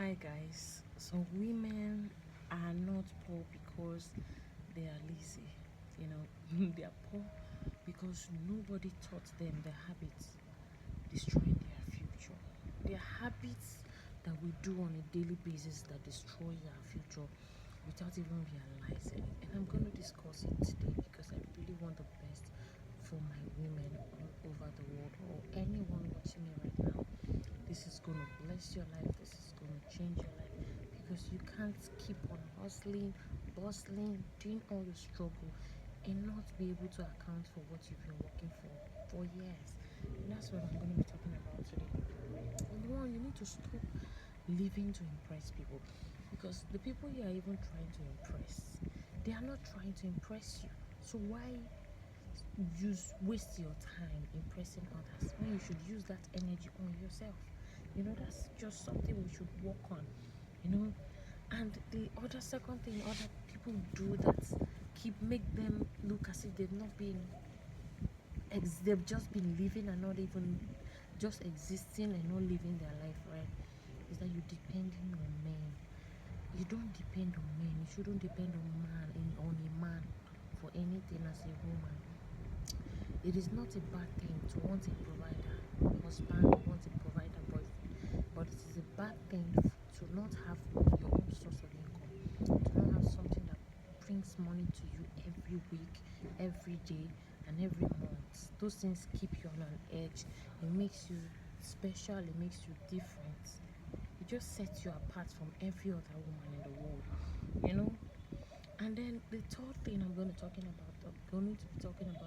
Hi guys. So women are not poor because they are lazy. You know, they are poor because nobody taught them the habits destroying their future. Their habits that we do on a daily basis that destroys our future without even realizing it. And I'm going to discuss it today because I really want the best for my women all over the world or anyone watching me right now. This is going to bless your life. This is going to change your life because you can't keep on hustling, bustling, doing all the struggle and not be able to account for what you've been working for years. And that's what I'm going to be talking about today. Number one, you need to stop living to impress people because the people you are even trying to impress, they are not trying to impress you. So why waste your time impressing others when you should use that energy on yourself? That's just something we should work on. you know and the other second thing other people do that make them look as if they've just been living and not even just existing and not living their life right, is that you're depending on men. You don't depend on men. You shouldn't depend on a man for anything. As a woman, it is not a bad thing to want a provider husband, want a provider boyfriend, but it is a bad thing to not have your own source of income, to not have something that brings money to you every week, every day, and every month. Those things keep you on an edge. It makes you special. It makes you different. It just sets you apart from every other woman in the world. you know and then the third thing I'm going to be talking about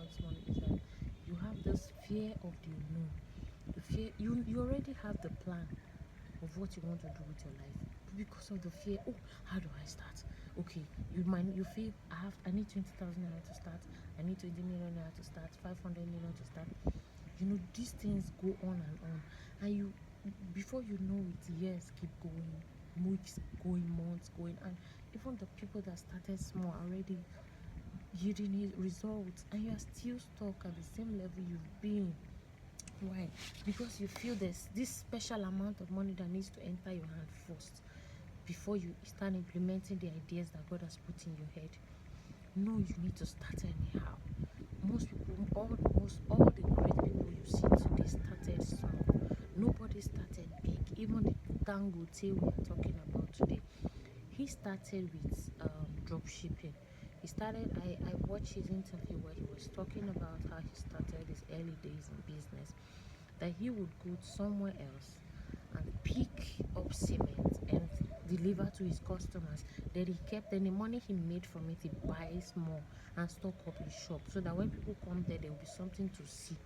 this morning is that you have this fear of the unknown. The fear you already have the plan of what you want to do with your life, but because of the fear, oh, how do I start? Okay, you feel I need 20,000 naira to start. I need 20 million naira to start. 500 million to start. These things go on and on, and before you know it, years keep going, weeks going, months going, and even the people that started small already yielding results, and you are still stuck at the same level you've been. Why? Because you feel there's this special amount of money that needs to enter your hand first before you start implementing the ideas that God has put in your head. No, you need to start anyhow. Most people, all the great people you see today started small. Nobody started big. Even the Dangote we are talking about today, he started with drop shipping. I watched his interview where he was talking about how he started his early days in business, that he would go somewhere else and pick up cement and deliver to his customers. Then he kept any money he made from it, he buys more and stock up his shop so that when people come there will be something to see.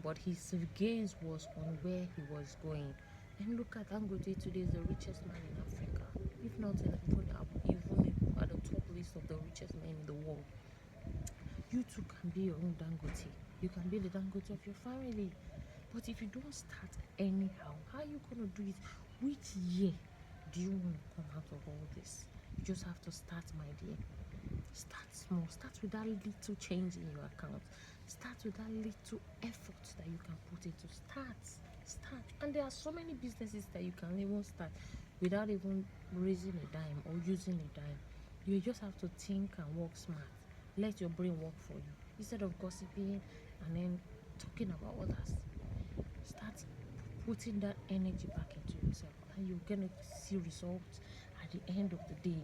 But his gains was on where he was going. And look at Dangote today, is the richest man in Africa, if not even at the top list of the richest men in the world. You too can be your own Dangote. You can be the Dangote of your family. But if you don't start anyhow, how are you going to do it? Which year do you want to come out of all this? You just have to start, my dear. Start small. Start with that little change in your account. Start with that little effort that you can put into start. And there are so many businesses that you can even start without even raising a dime or using a dime. You just have to think and work smart. Let your brain work for you instead of gossiping and then talking about others. Start putting that energy back into yourself, and you're gonna see results at the end of the day.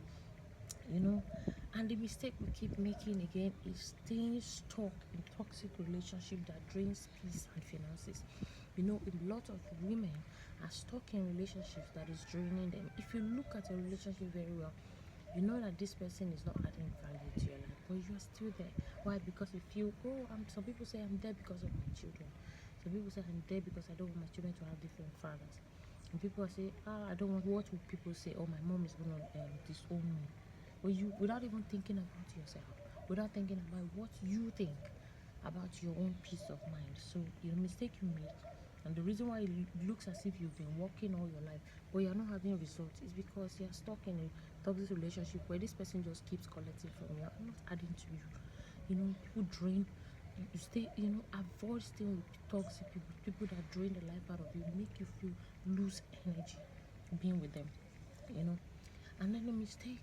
And the mistake we keep making again is staying stuck in toxic relationship that drains peace and finances. A lot of women are stuck in relationships that is draining them. If you look at a relationship very well, you know that this person is not adding value to your life, but you are still there. Why? Because you feel, some people say I'm there because of my children. Some people say I'm there because I don't want my children to have different fathers. And people say, I don't want, what will people say? Oh, my mom is going to disown me. But without even thinking about yourself, without thinking about what you think about your own peace of mind. So the mistake you make, and the reason why it looks as if you've been working all your life but you're not having results, is because you're stuck in a toxic relationship where this person just keeps collecting from you and not adding to you. People drain. You stay, avoid staying with toxic people that drain the life out of you, make you feel lose energy. being with them, you know. And then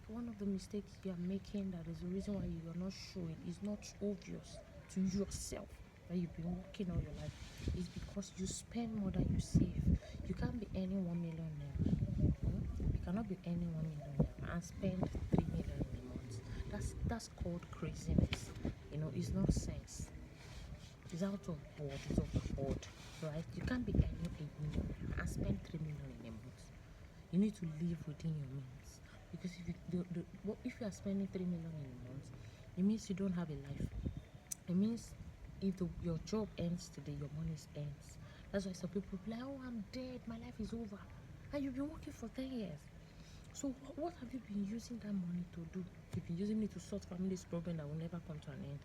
one of the mistakes you are making, that is the reason why you are not showing, is not obvious to yourself that you've been working all your life, is because you spend more than you save. You can't be earning 1 million naira. You cannot be earning 1 million naira and spend 3 million in a month. That's called craziness. It's not sense. It's out of board. It's overboard, right? You can't be earning 8 million naira and spend 3 million in a month. You need to live within your means, because if you are spending 3 million in a month, it means you don't have a life. It means if your job ends today, your money ends. That's why some people be like, oh, I'm dead, my life is over. And you've been working for 10 years. So what have you been using that money to do? You've been using it to sort family's problem that will never come to an end.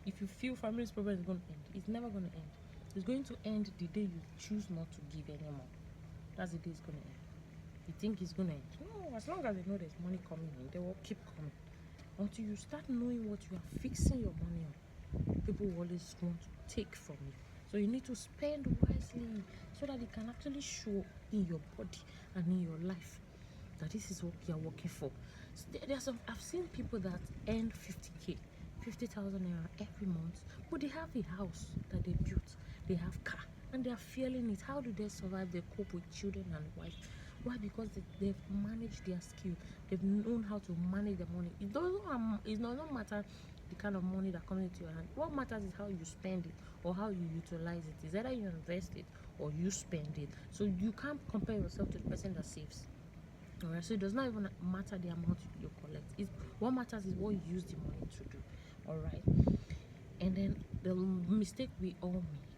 If you feel family's problem is going to end, it's never going to end. It's going to end the day you choose not to give anymore. That's the day it's going to end. You think it's going to end? No, as long as they know there's money coming in, they will keep coming. Until you start knowing what you are fixing your money on, people will always want to take from you. So you need to spend wisely so that it can actually show in your body and in your life that this is what you are working for. So I've seen people that earn 50K, 50,000 naira every month, but they have a house that they built, they have car, and they are feeling it. How do they survive? They cope with children and wife. Why? Because they've managed their skill. They've known how to manage the money. It doesn't matter the kind of money that comes into your hand. What matters is how you spend it or how you utilize it. It's either you invest it or you spend it. So you can't compare yourself to the person that saves. Alright, so it does not even matter the amount you collect. What matters is what you use the money to do. Alright, and then the mistake we all make